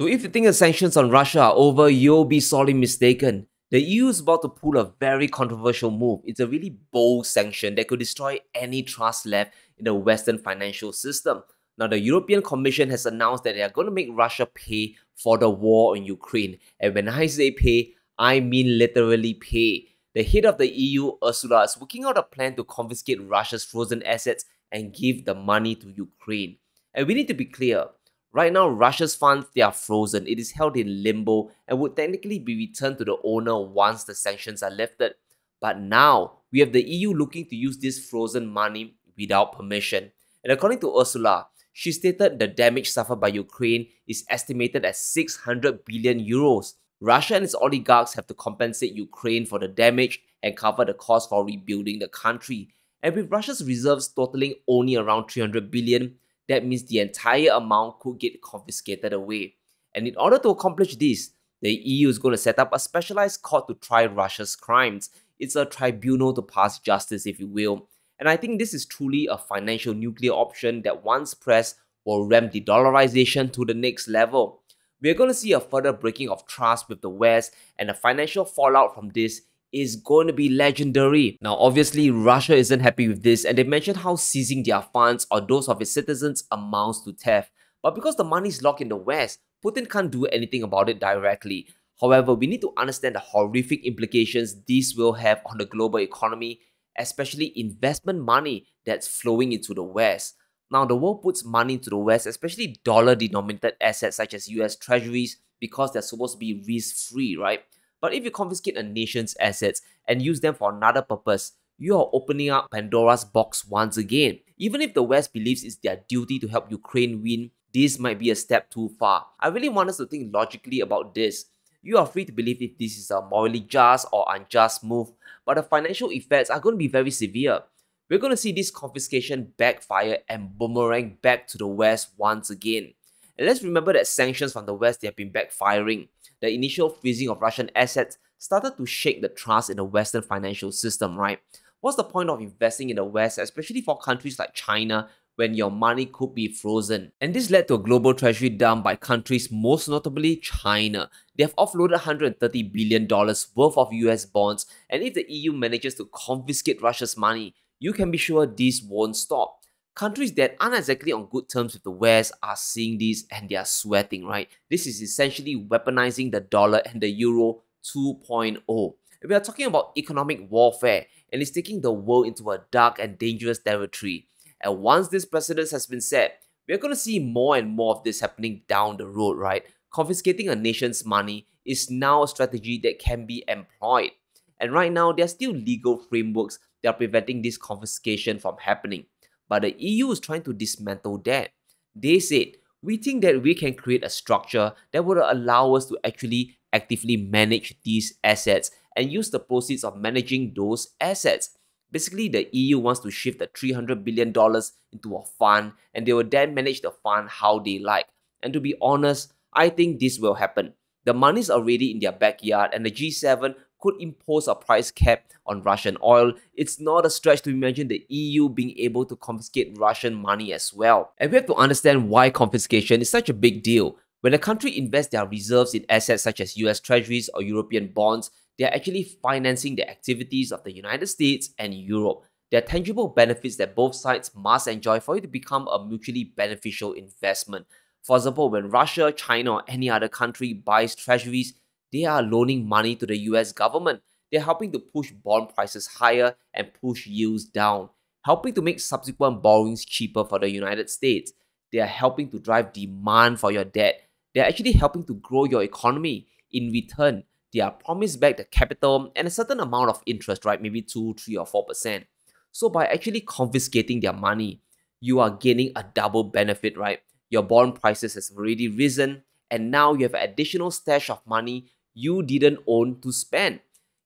So if you think the sanctions on Russia are over, you'll be sorely mistaken. The EU is about to pull a very controversial move. It's a really bold sanction that could destroy any trust left in the Western financial system. Now, the European Commission has announced that they are going to make Russia pay for the war in Ukraine. And when I say pay, I mean literally pay. The head of the EU, Ursula, is working out a plan to confiscate Russia's frozen assets and give the money to Ukraine. And we need to be clear. Right now, Russia's funds, they are frozen. It is held in limbo and would technically be returned to the owner once the sanctions are lifted. But now, we have the EU looking to use this frozen money without permission. And according to Ursula, she stated the damage suffered by Ukraine is estimated at 600 billion euros. Russia and its oligarchs have to compensate Ukraine for the damage and cover the cost for rebuilding the country. And with Russia's reserves totaling only around 300 billion, that means the entire amount could get confiscated away. And in order to accomplish this, the EU is going to set up a specialized court to try Russia's crimes. It's a tribunal to pass justice, if you will. And I think this is truly a financial nuclear option that once pressed will ramp de-dollarization to the next level. We're going to see a further breaking of trust with the West, and the financial fallout from this is going to be legendary. Now, obviously, Russia isn't happy with this, and they mentioned how seizing their funds or those of its citizens amounts to theft. But because the money is locked in the West, Putin can't do anything about it directly. However, we need to understand the horrific implications this will have on the global economy, especially investment money that's flowing into the West. Now, the world puts money into the West, especially dollar-denominated assets such as US treasuries, because they're supposed to be risk-free, right? But if you confiscate a nation's assets and use them for another purpose, you are opening up Pandora's box once again. Even if the West believes it's their duty to help Ukraine win, this might be a step too far. I really want us to think logically about this. You are free to believe if this is a morally just or unjust move, but the financial effects are going to be very severe. We're going to see this confiscation backfire and boomerang back to the West once again. And let's remember that sanctions from the West, they have been backfiring. The initial freezing of Russian assets started to shake the trust in the Western financial system, right? What's the point of investing in the West, especially for countries like China, when your money could be frozen? And this led to a global treasury dump by countries, most notably China. They have offloaded $130 billion worth of US bonds, and if the EU manages to confiscate Russia's money, you can be sure this won't stop. Countries that aren't exactly on good terms with the West are seeing this and they are sweating, right? This is essentially weaponizing the dollar and the euro 2.0. We are talking about economic warfare, and it's taking the world into a dark and dangerous territory. And once this precedence has been set, we're going to see more and more of this happening down the road, right? Confiscating a nation's money is now a strategy that can be employed. And right now, there are still legal frameworks that are preventing this confiscation from happening. But the EU is trying to dismantle that. They said, we think that we can create a structure that would allow us to actually actively manage these assets and use the proceeds of managing those assets. Basically, the EU wants to shift the $300 billion into a fund, and they will then manage the fund how they like. And to be honest, I think this will happen. The money is already in their backyard, and the G7 could impose a price cap on Russian oil. It's not a stretch to imagine the EU being able to confiscate Russian money as well. And we have to understand why confiscation is such a big deal. When a country invests their reserves in assets such as US treasuries or European bonds, they are actually financing the activities of the United States and Europe. There are tangible benefits that both sides must enjoy for it to become a mutually beneficial investment. For example, when Russia, China, or any other country buys treasuries, they are loaning money to the US government. They're helping to push bond prices higher and push yields down, helping to make subsequent borrowings cheaper for the United States. They are helping to drive demand for your debt. They're actually helping to grow your economy. In return, they are promised back the capital and a certain amount of interest, right? Maybe 2, 3, or 4%. So by actually confiscating their money, you are gaining a double benefit, right? Your bond prices has already risen, and now you have an additional stash of money you didn't own to spend.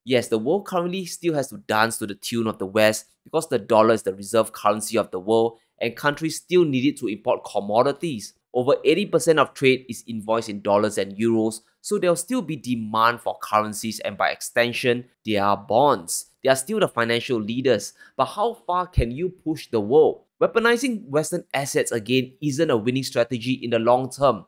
Yes, the world currently still has to dance to the tune of the West because the dollar is the reserve currency of the world, and countries still need it to import commodities. Over 80% of trade is invoiced in dollars and euros, so there will still be demand for currencies, and by extension, their bonds. They are still the financial leaders, but how far can you push the world? Weaponizing Western assets again isn't a winning strategy in the long term.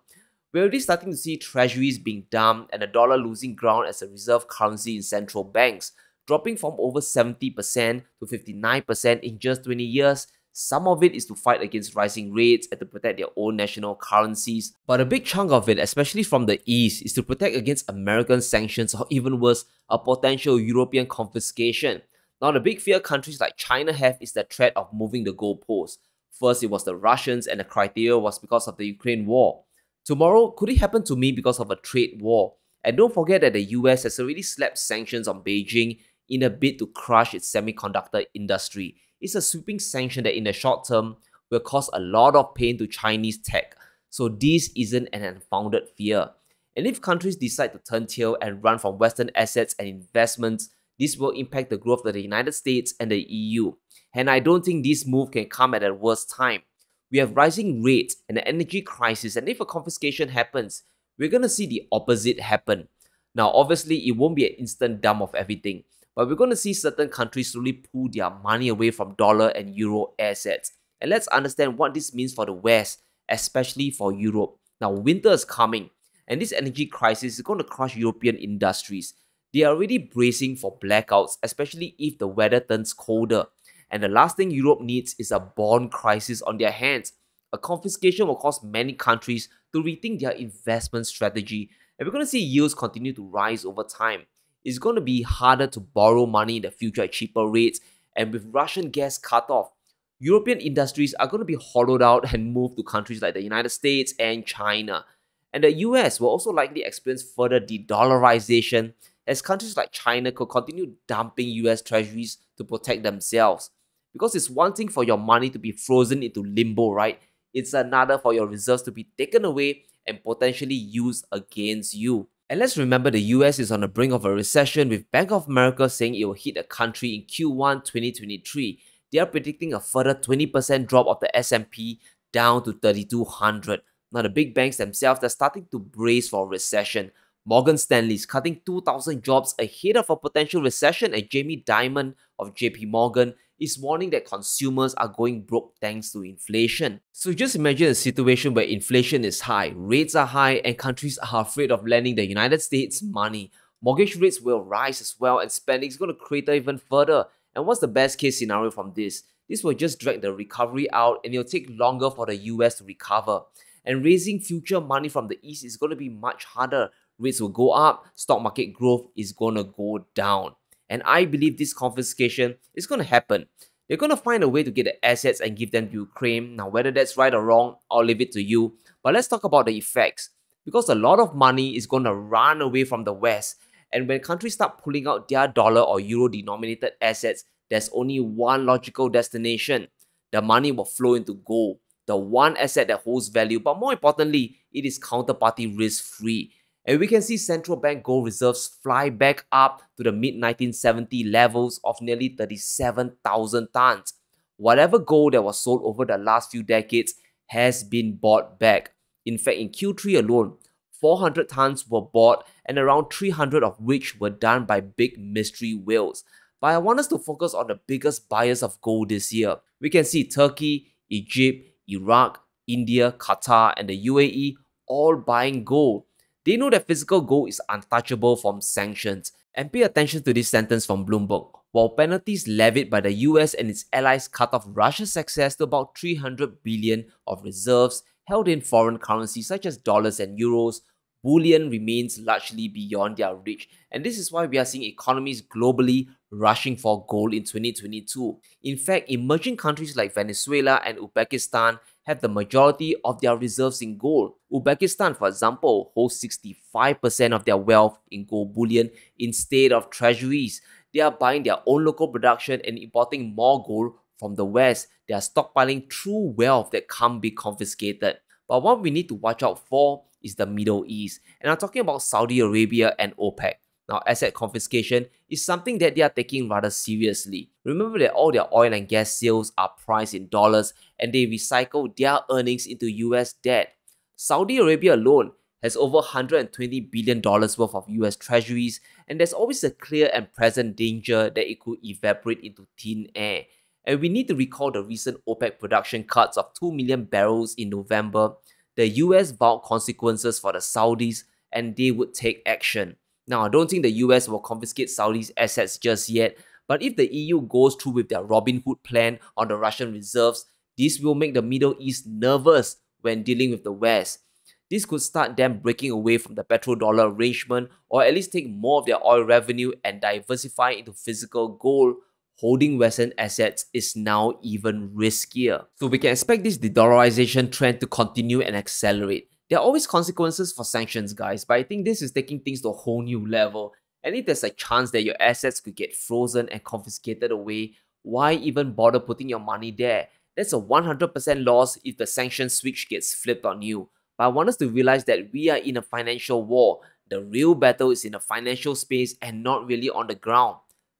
We're already starting to see treasuries being dumped and the dollar losing ground as a reserve currency in central banks, dropping from over 70% to 59% in just 20 years. Some of it is to fight against rising rates and to protect their own national currencies, but a big chunk of it, especially from the East, is to protect against American sanctions or even worse, a potential European confiscation. Now, the big fear countries like China have is the threat of moving the goalposts. First, it was the Russians, and the criteria was because of the Ukraine war. Tomorrow, could it happen to me because of a trade war? And don't forget that the US has already slapped sanctions on Beijing in a bid to crush its semiconductor industry. It's a sweeping sanction that in the short term will cause a lot of pain to Chinese tech. So this isn't an unfounded fear. And if countries decide to turn tail and run from Western assets and investments, this will impact the growth of the United States and the EU. And I don't think this move can come at a worse time. We have rising rates and an energy crisis, and if a confiscation happens, we're going to see the opposite happen. Now, obviously, it won't be an instant dump of everything, but we're going to see certain countries slowly pull their money away from dollar and euro assets. And let's understand what this means for the West, especially for Europe. Now, winter is coming, and this energy crisis is going to crush European industries. They are already bracing for blackouts, especially if the weather turns colder. And the last thing Europe needs is a bond crisis on their hands. A confiscation will cause many countries to rethink their investment strategy, and we're going to see yields continue to rise over time. It's going to be harder to borrow money in the future at cheaper rates, and with Russian gas cut off, European industries are going to be hollowed out and moved to countries like the United States and China. And the US will also likely experience further de-dollarization as countries like China could continue dumping US treasuries to protect themselves. Because it's one thing for your money to be frozen into limbo, right? It's another for your reserves to be taken away and potentially used against you. And let's remember the US is on the brink of a recession, with Bank of America saying it will hit the country in Q1 2023. They are predicting a further 20% drop of the S&P down to 3,200. Now the big banks themselves are starting to brace for a recession. Morgan Stanley is cutting 2,000 jobs ahead of a potential recession, and Jamie Dimon of JP Morgan is warning that consumers are going broke thanks to inflation. So just imagine a situation where inflation is high, rates are high, and countries are afraid of lending the United States money. Mortgage rates will rise as well, and spending is going to crater even further. And what's the best case scenario from this? This will just drag the recovery out, and it'll take longer for the US to recover. And raising future money from the East is going to be much harder. Rates will go up, stock market growth is going to go down. And I believe this confiscation is going to happen. They're going to find a way to get the assets and give them to Ukraine. Now, whether that's right or wrong, I'll leave it to you. But let's talk about the effects. Because a lot of money is going to run away from the West. And when countries start pulling out their dollar or euro denominated assets, there's only one logical destination. The money will flow into gold, the one asset that holds value, but more importantly, it is counterparty risk-free. And we can see central bank gold reserves fly back up to the mid-1970 levels of nearly 37,000 tons. Whatever gold that was sold over the last few decades has been bought back. In fact, in Q3 alone, 400 tons were bought, and around 300 of which were done by big mystery whales. But I want us to focus on the biggest buyers of gold this year. We can see Turkey, Egypt, Iraq, India, Qatar, and the UAE all buying gold. They know that physical gold is untouchable from sanctions. And pay attention to this sentence from Bloomberg. While penalties levied by the US and its allies cut off Russia's access to about 300 billion of reserves held in foreign currencies such as dollars and euros, bullion remains largely beyond their reach. And this is why we are seeing economies globally rushing for gold in 2022. In fact, emerging countries like Venezuela and Uzbekistan have the majority of their reserves in gold. Uzbekistan, for example, holds 65% of their wealth in gold bullion instead of treasuries. They are buying their own local production and importing more gold from the West. They are stockpiling true wealth that can't be confiscated. But what we need to watch out for is the Middle East. And I'm talking about Saudi Arabia and OPEC. Now, asset confiscation is something that they are taking rather seriously. Remember that all their oil and gas sales are priced in dollars, and they recycle their earnings into US debt. Saudi Arabia alone has over $120 billion worth of US treasuries, and there's always a clear and present danger that it could evaporate into thin air. And we need to recall the recent OPEC production cuts of 2 million barrels in November. the US vowed consequences for the Saudis and they would take action. Now, I don't think the US will confiscate Saudi's assets just yet, but if the EU goes through with their Robin Hood plan on the Russian reserves, this will make the Middle East nervous when dealing with the West. This could start them breaking away from the petrodollar arrangement, or at least take more of their oil revenue and diversify into physical gold. Holding Western assets is now even riskier. So we can expect this de-dollarization trend to continue and accelerate. There are always consequences for sanctions, guys, but I think this is taking things to a whole new level. And if there's a chance that your assets could get frozen and confiscated away, why even bother putting your money there? That's a 100% loss if the sanction switch gets flipped on you. But I want us to realize that we are in a financial war. The real battle is in the financial space and not really on the ground.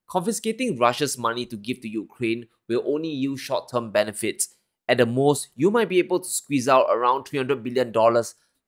Confiscating Russia's money to give to Ukraine will only yield short-term benefits. At the most, you might be able to squeeze out around $300 billion.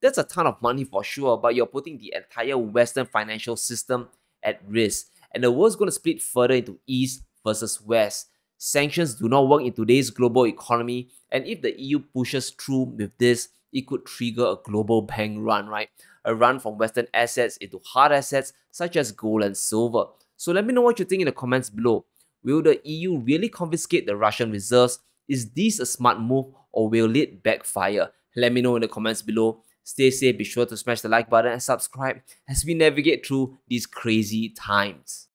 That's a ton of money for sure, but you're putting the entire Western financial system at risk. And the world's going to split further into East versus West. Sanctions do not work in today's global economy, and if the EU pushes through with this, it could trigger a global bank run, right? A run from Western assets into hard assets such as gold and silver. So let me know what you think in the comments below. Will the EU really confiscate the Russian reserves? Is this a smart move or will it backfire? Let me know in the comments below. Stay safe, be sure to smash the like button and subscribe as we navigate through these crazy times.